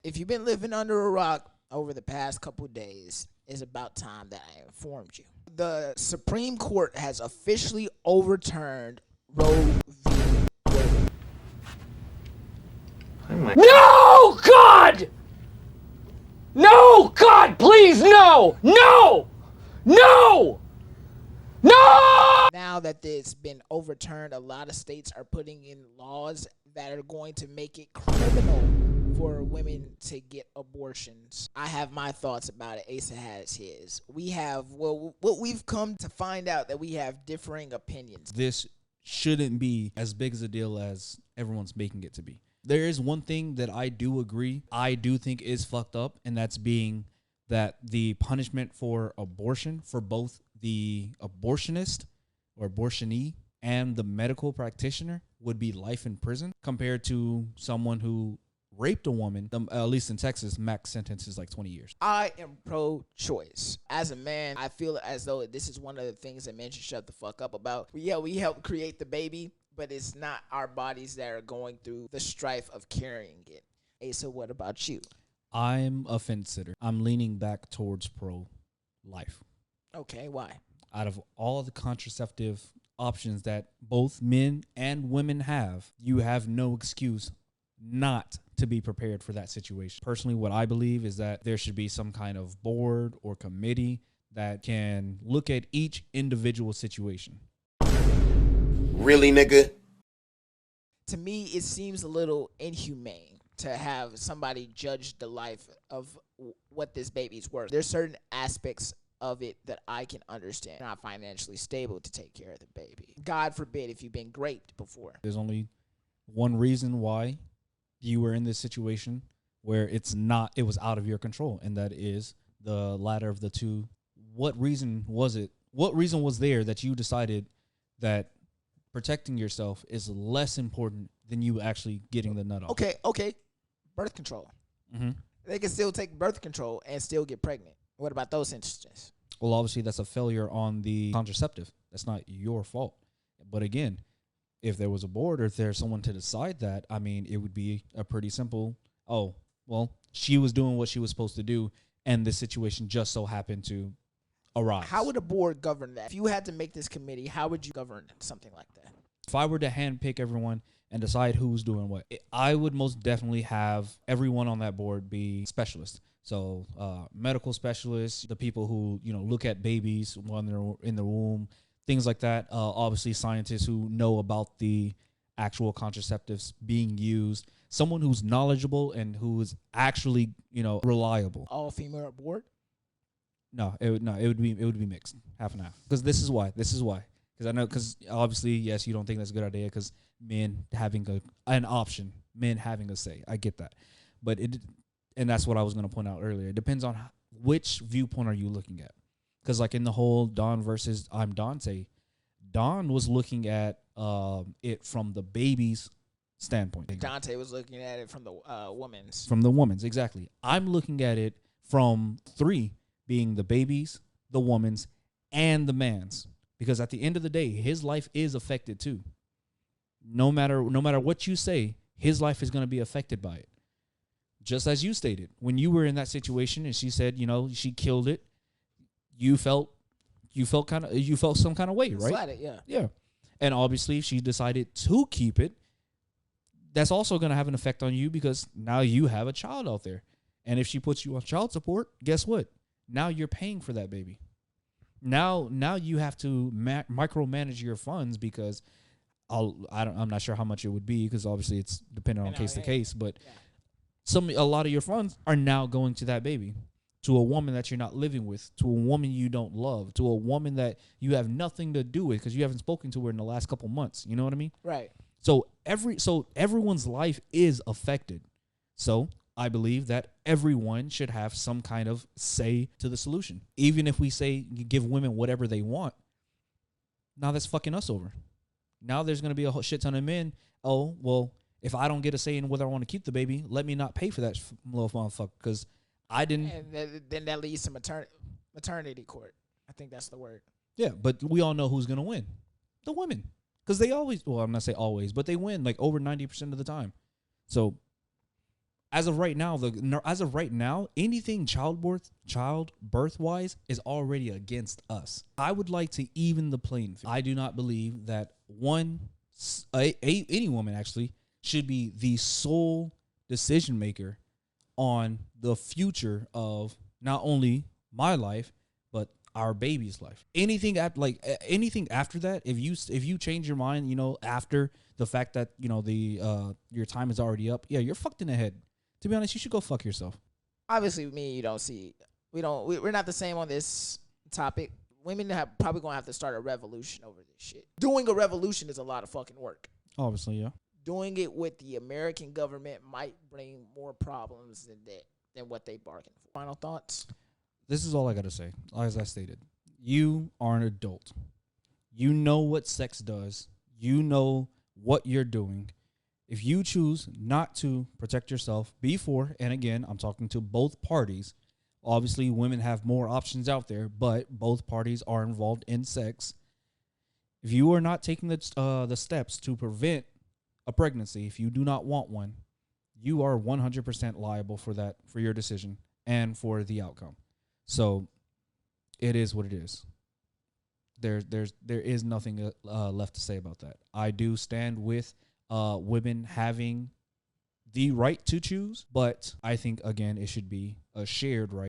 If you've been living under a rock over the past couple days, it's about time that I informed you. The Supreme Court has officially overturned Roe v. Wade. No, God! No, God, please, no! No! No! No! Now that it's been overturned, a lot of states are putting in laws that are going to make it criminal for women to get abortions. I have my thoughts about it. Asa has his. What we've come to find out that we have differing opinions. This shouldn't be as big as a deal as everyone's making it to be. There is one thing that I do agree, I do think is fucked up, and that's being that the punishment for abortion for both the abortionist or abortionee and the medical practitioner would be life in prison compared to someone who raped a woman. At least in Texas, max sentence is like 20 years. I am pro-choice. As a man, I feel as though this is one of the things that men should shut the fuck up about. Yeah, we help create the baby, but it's not our bodies that are going through the strife of carrying it. Hey, so what about you? I'm a fence sitter. I'm leaning back towards pro-life. Okay, why? Out of all the contraceptive options that both men and women have, you have no excuse not to be prepared for that situation. Personally, what I believe is that there should be some kind of board or committee that can look at each individual situation. Really, nigga? To me, it seems a little inhumane to have somebody judge the life of what this baby's worth. There's certain aspects of it that I can understand. Not financially stable to take care of the baby. God forbid if you've been raped before. There's only one reason why you were in this situation where it was out of your control, and that is the latter of the two. What reason was it? What reason was there that you decided that protecting yourself is less important than you actually getting the nut off? Okay. Birth control. Mm-hmm. They can still take birth control and still get pregnant. What about those instances? Well, obviously, that's a failure on the contraceptive. That's not your fault. But again, if there was a board or if there's someone to decide that, I mean, it would be a pretty simple, oh, well, she was doing what she was supposed to do, and the situation just so happened to arise. How would a board govern that? If you had to make this committee, how would you govern something like that? If I were to handpick everyone and decide who's doing what, I would most definitely have everyone on that board be specialists. So medical specialists, the people who, look at babies when they're in the womb, things like that. Obviously, scientists who know about the actual contraceptives being used. Someone who's knowledgeable and who is actually, reliable. All female board? No, it would be mixed, half and half. Because this is why. Because obviously, yes, you don't think that's a good idea because men having an option, men having a say. I get that. But and that's what I was going to point out earlier. It depends on which viewpoint are you looking at. Because like in the whole Don versus I'm Dante, Don was looking at it from the baby's standpoint. Dante was looking at it from the woman's. From the woman's, exactly. I'm looking at it from three being the baby's, the woman's, and the man's. Because at the end of the day, his life is affected too. No matter what you say, his life is going to be affected by it. Just as you stated, when you were in that situation and she said, she killed it, you felt some kind of way, right? Slighted, yeah. Yeah. And obviously if she decided to keep it, that's also going to have an effect on you because now you have a child out there. And if she puts you on child support, guess what? Now you're paying for that baby. Now you have to micromanage your funds because I'm not sure how much it would be because obviously it's dependent on case to case, but a lot of your funds are now going to that baby, to a woman that you're not living with, to a woman you don't love, to a woman that you have nothing to do with because you haven't spoken to her in the last couple months. You know what I mean? Right. So everyone's life is affected. So I believe that everyone should have some kind of say to the solution. Even if we say you give women whatever they want, now that's fucking us over. Now there's going to be a whole shit ton of men. Oh, well, if I don't get a say in whether I want to keep the baby, let me not pay for that little motherfucker because I didn't. And then that leads to maternity court. I think that's the word. Yeah, but we all know who's going to win. The women. Because they always, well, I'm not saying always, but they win like over 90% of the time. So As of right now, anything childbirth wise is already against us. I would like to even the playing field. I do not believe that any woman actually should be the sole decision maker on the future of not only my life but our baby's life. Anything after that, if you change your mind, after the fact that your time is already up, yeah, you're fucked in the head. To be honest, you should go fuck yourself. Obviously, me and you don't see. We're not the same on this topic. Women probably gonna have to start a revolution over this shit. Doing a revolution is a lot of fucking work. Obviously, yeah. Doing it with the American government might bring more problems than what they bargained for. Final thoughts? This is all I gotta say. As I stated, you are an adult. You know what sex does. You know what you're doing. If you choose not to protect yourself before, and again, I'm talking to both parties. Obviously, women have more options out there, but both parties are involved in sex. If you are not taking the steps to prevent a pregnancy, if you do not want one, you are 100% liable for your decision and for the outcome. So it is what it is. There is nothing left to say about that. I do stand with women having the right to choose, but I think, again, it should be a shared right.